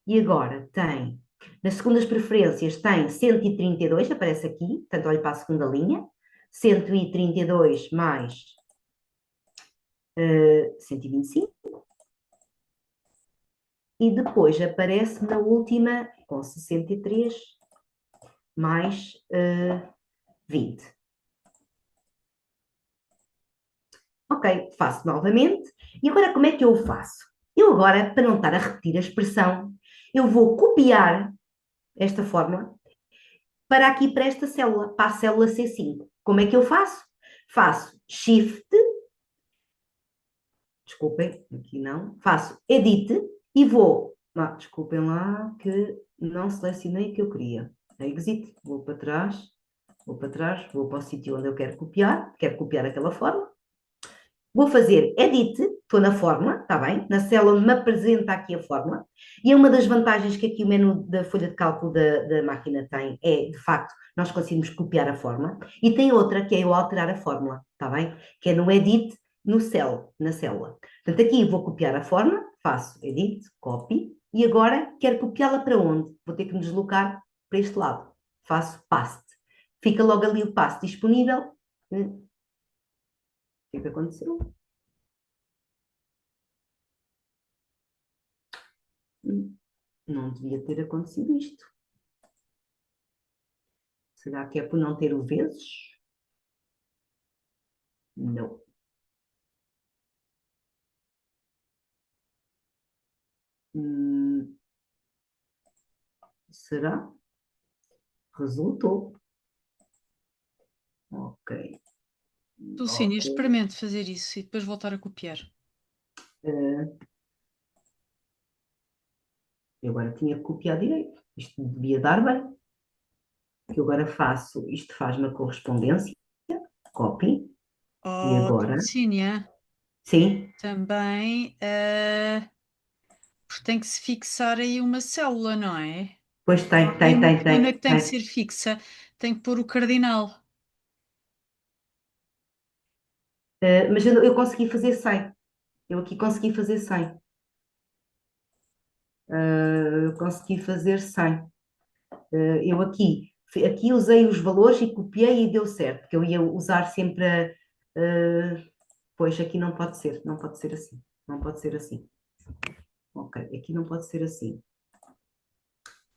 E agora tem, nas segundas preferências, tem 132, aparece aqui, portanto, olho para a segunda linha. 132 mais 125. E depois aparece na última, com 63 mais 20. Ok, faço novamente. E agora como é que eu o faço? Eu agora, para não estar a repetir a expressão, eu vou copiar esta fórmula para aqui, para esta célula, para a célula C5. Como é que eu faço? Faço Shift, desculpem, aqui não, faço Edit e vou, desculpem lá que não selecionei o que eu queria. Exit, vou para trás, vou para o sítio onde eu quero copiar aquela fórmula. Vou fazer Edit, estou na fórmula, está bem? Na célula onde me apresenta aqui a fórmula. E é uma das vantagens que aqui o menu da folha de cálculo da máquina tem, é, de facto, nós conseguimos copiar a fórmula. E tem outra, que é eu alterar a fórmula, está bem? Que é no Edit, no cell, na célula. Portanto, aqui vou copiar a fórmula, faço Edit, Copy, e agora quero copiá-la para onde? Vou ter que me deslocar para este lado. Faço Paste. Fica logo ali o paste disponível. O que aconteceu? Não devia ter acontecido isto. Será que é por não ter o vezes? Não. Será? Resultou. Ok. Dulcínea, experimente fazer isso e depois voltar a copiar. Eu agora tinha que copiar direito. Isto devia dar bem. Que eu agora faço, isto faz-me a correspondência, copy, e Oh, agora, Dulcínea, sim, também porque tem que se fixar aí uma célula, não é? pois tem, Aí tem, uma tem, coluna tem, que tem que tem. ser fixa, tem que pôr o cardinal. Mas eu consegui fazer 100. Eu aqui consegui fazer 100. Eu consegui fazer 100. Eu aqui usei os valores e copiei e deu certo, porque eu ia usar sempre pois aqui não pode ser, não pode ser assim, não pode ser assim. Ok, aqui não pode ser assim.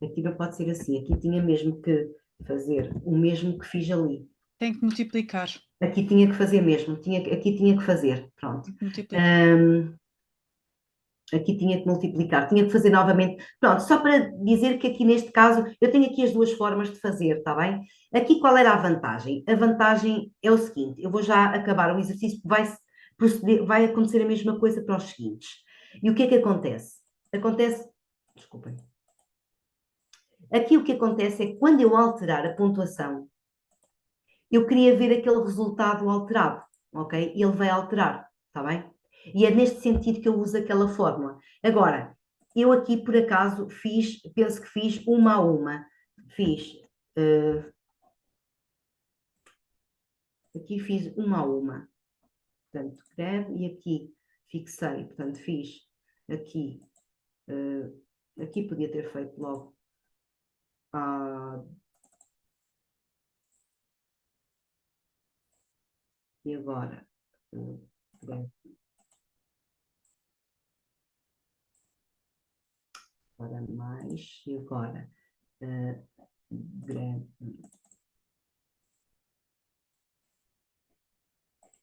Aqui não pode ser assim, aqui tinha mesmo que fazer o mesmo que fiz ali. Tem que multiplicar. Aqui tinha que fazer mesmo, aqui tinha que fazer, pronto. Tem que multiplicar. Aqui tinha que multiplicar, tinha que fazer novamente. Pronto, só para dizer que aqui neste caso eu tenho aqui as duas formas de fazer, está bem? Aqui qual era a vantagem? A vantagem é o seguinte: eu vou já acabar o exercício, vai acontecer a mesma coisa para os seguintes. E o que é que acontece? Acontece, desculpem. Aqui o que acontece é que quando eu alterar a pontuação, eu queria ver aquele resultado alterado, ok? Ele vai alterar, está bem? E é neste sentido que eu uso aquela fórmula. Agora, eu aqui por acaso penso que fiz uma a uma. Fiz, aqui fiz uma a uma. Portanto, greve e aqui fixei. Portanto, fiz aqui, aqui podia ter feito logo. E agora, greve. Agora mais, e agora, greve.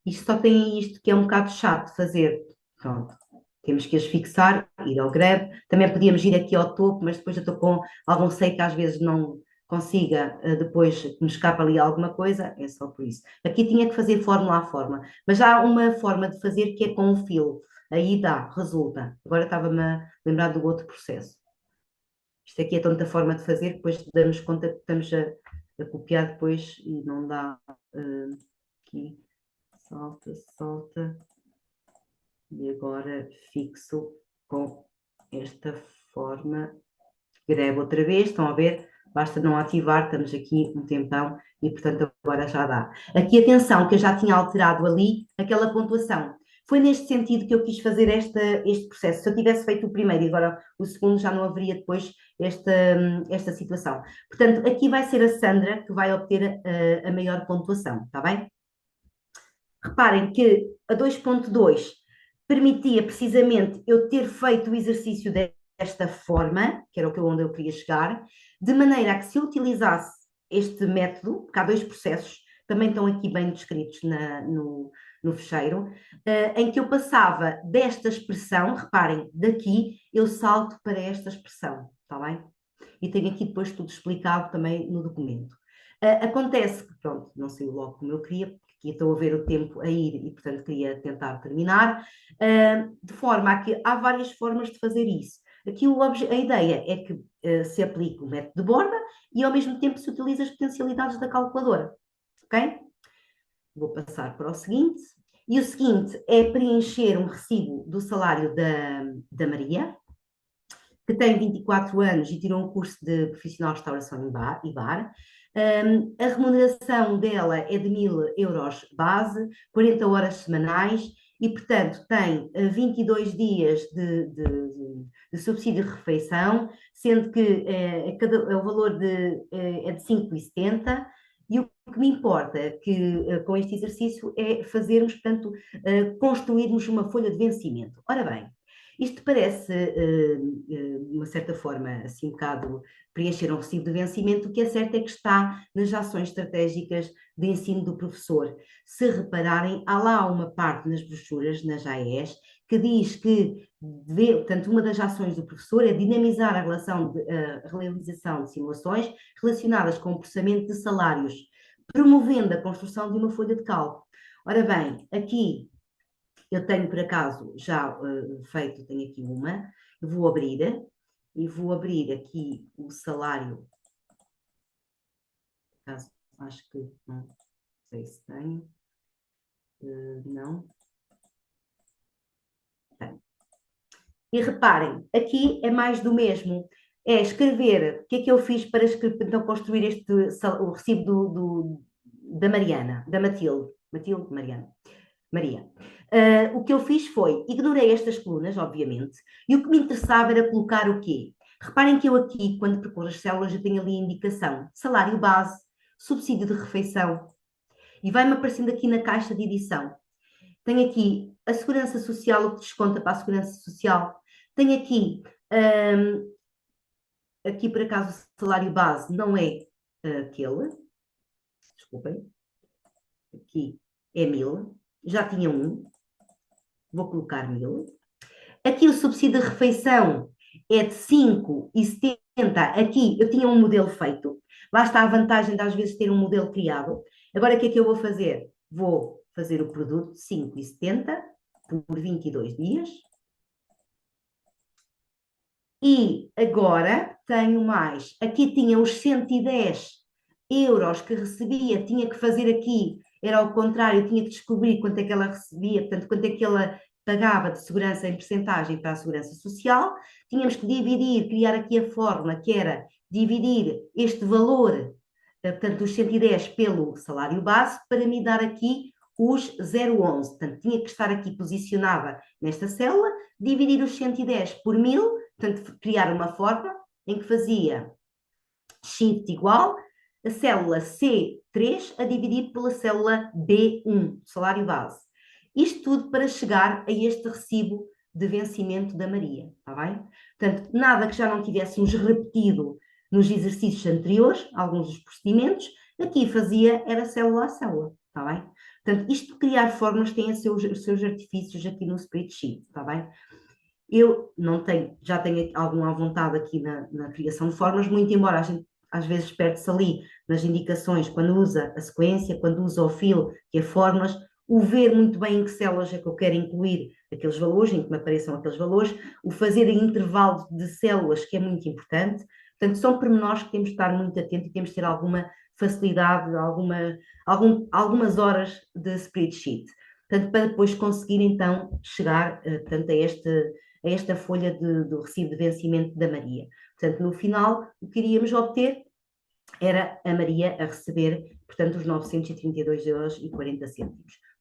Isto só tem isto que é um bocado chato de fazer. Pronto. Temos que as fixar, ir ao greve. Também podíamos ir aqui ao topo, mas depois eu estou com algum receio que às vezes não consiga, depois que me escapa ali alguma coisa, é só por isso. Aqui tinha que fazer fórmula a fórmula, mas já há uma forma de fazer que é com o filo. Aí dá, resulta. Agora estava-me a lembrar do outro processo. Isto aqui é tanta forma de fazer que depois damos conta que estamos a copiar depois e não dá aqui. Salta, salta. E agora fixo com esta forma. Greve outra vez, estão a ver? Basta não ativar, estamos aqui um tempão e, portanto, agora já dá. Aqui, atenção, que eu já tinha alterado ali aquela pontuação. Foi neste sentido que eu quis fazer este processo. Se eu tivesse feito o primeiro e agora o segundo, já não haveria depois esta situação. Portanto, aqui vai ser a Sandra que vai obter a maior pontuação, está bem? Reparem que a 2.2 permitia precisamente eu ter feito o exercício desta forma, que era onde eu queria chegar, de maneira a que se eu utilizasse este método, porque há dois processos, também estão aqui bem descritos no fecheiro, em que eu passava desta expressão, reparem, daqui eu salto para esta expressão, está bem? E tenho aqui depois tudo explicado também no documento. Acontece que, pronto, não saiu logo como eu queria, porque aqui estou a ver o tempo a ir e, portanto, queria tentar terminar, de forma a que há várias formas de fazer isso. Aqui a ideia é que se aplique o método de borda e, ao mesmo tempo, se utiliza as potencialidades da calculadora. Ok? Vou passar para o seguinte. E o seguinte é preencher um recibo do salário da Maria, que tem 24 anos e tirou um curso de profissional de restauração e bar. A remuneração dela é de 1.000 euros base, 40 horas semanais e, portanto, tem 22 dias de subsídio de refeição, sendo que o valor é de 5,70. E o que me importa com este exercício é fazermos, portanto, construirmos uma folha de vencimento. Ora bem, isto parece, de uma certa forma, assim um bocado preencher um recibo de vencimento. O que é certo é que está nas ações estratégicas de ensino do professor. Se repararem, há lá uma parte nas brochuras, nas AES, que diz que, portanto, uma das ações do professor é dinamizar a realização de simulações relacionadas com o processamento de salários, promovendo a construção de uma folha de cálculo. Ora bem, aqui eu tenho, por acaso, já feito, tenho aqui uma, vou abrir, e vou abrir aqui o salário, caso, acho que não sei se tenho, não, tenho. E reparem, aqui é mais do mesmo, é escrever, o que é que eu fiz para então, construir o recibo da Mariana, da Matilde, Mariana. Maria. O que eu fiz foi, ignorei estas colunas, obviamente, e o que me interessava era colocar o quê? Reparem que eu aqui, quando percorro as células, já tenho ali a indicação, salário base, subsídio de refeição, e vai-me aparecendo aqui na caixa de edição. Tenho aqui a segurança social, o que desconta para a segurança social. Tenho aqui por acaso o salário base não é aquele, desculpem, aqui é 1.000, já tinha um, vou colocar 1.000. Aqui o subsídio de refeição é de 5,70. Aqui eu tinha um modelo feito. Lá está a vantagem de às vezes ter um modelo criado. Agora o que é que eu vou fazer? Vou fazer o produto de 5,70 por 22 dias. E agora tenho mais. Aqui tinha os 110 euros que recebia, tinha que fazer aqui, era ao contrário, tinha que descobrir quanto é que ela recebia, portanto, quanto é que ela pagava de segurança em percentagem para a segurança social. Tínhamos que dividir, criar aqui a fórmula, que era dividir este valor, portanto, os 110 pelo salário base, para me dar aqui os 0,11. Portanto, tinha que estar aqui posicionada nesta célula, dividir os 110 por 1000, portanto, criar uma forma em que fazia shift igual a célula C3 a dividir pela célula B1, salário base. Isto tudo para chegar a este recibo de vencimento da Maria, está bem? Portanto, nada que já não tivéssemos repetido nos exercícios anteriores, alguns dos procedimentos, aqui fazia era célula a célula, está bem? Portanto, isto de criar fórmulas tem os seus artifícios aqui no spreadsheet, está bem? Eu não tenho, já tenho alguma vontade aqui na criação de formas, muito embora a gente às vezes perde-se ali nas indicações, quando usa a sequência, quando usa o fill, que é fórmulas, o ver muito bem em que células é que eu quero incluir aqueles valores, em que me apareçam aqueles valores, o fazer em intervalo de células, que é muito importante. Portanto, são pormenores que temos de estar muito atentos e temos de ter alguma facilidade, algumas horas de spreadsheet. Portanto, para depois conseguir então chegar portanto, a esta folha do recibo de vencimento da Maria. Portanto, no final, o que iríamos obter era a Maria a receber, portanto, os 932,40 euros.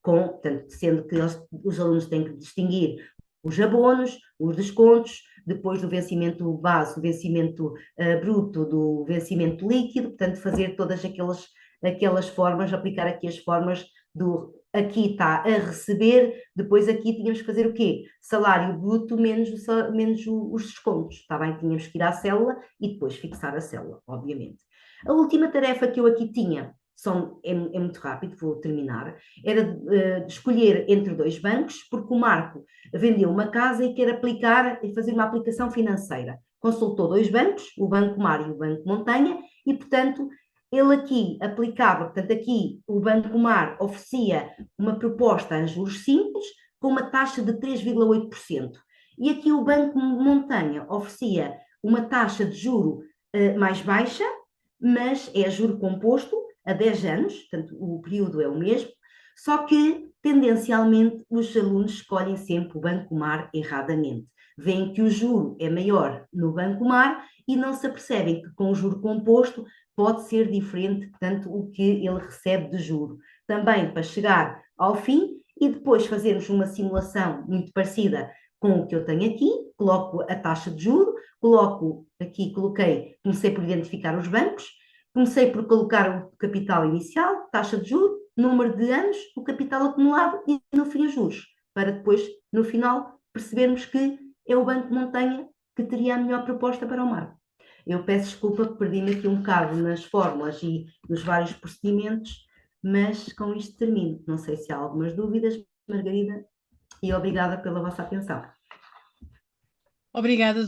Portanto, sendo que os alunos têm que distinguir os abonos, os descontos, depois do vencimento base, do vencimento bruto, do vencimento líquido, portanto, fazer todas aquelas formas, aplicar aqui as formas do aqui está a receber, depois aqui tínhamos que fazer o quê? Salário bruto menos os descontos, está bem? Tínhamos que ir à célula e depois fixar a célula, obviamente. A última tarefa que eu aqui tinha, é muito rápido, vou terminar, era de escolher entre dois bancos, porque o Marco vendeu uma casa e quer aplicar e fazer uma aplicação financeira. Consultou dois bancos, o Banco Mar e o Banco Montanha, e, portanto, ele aqui aplicava, portanto, aqui o Banco Mar oferecia uma proposta a juros simples com uma taxa de 3,8%. E aqui o Banco Montanha oferecia uma taxa de juro mais baixa, mas é juro composto a 10 anos, portanto, o período é o mesmo, só que, tendencialmente, os alunos escolhem sempre o Banco Mar erradamente. Veem que o juro é maior no Banco Mar e não se apercebem que com o juro composto pode ser diferente, portanto, o que ele recebe de juro. Também para chegar ao fim e depois fazermos uma simulação muito parecida com o que eu tenho aqui, coloco a taxa de juro, comecei por identificar os bancos, comecei por colocar o capital inicial, taxa de juro, número de anos, o capital acumulado e no fim os juros, para depois, no final, percebermos que é o Banco Montanha que teria a melhor proposta para o Marco. Eu peço desculpa que perdi-me aqui um bocado nas fórmulas e nos vários procedimentos, mas com isto termino. Não sei se há algumas dúvidas, Margarida, e obrigada pela vossa atenção. Obrigada,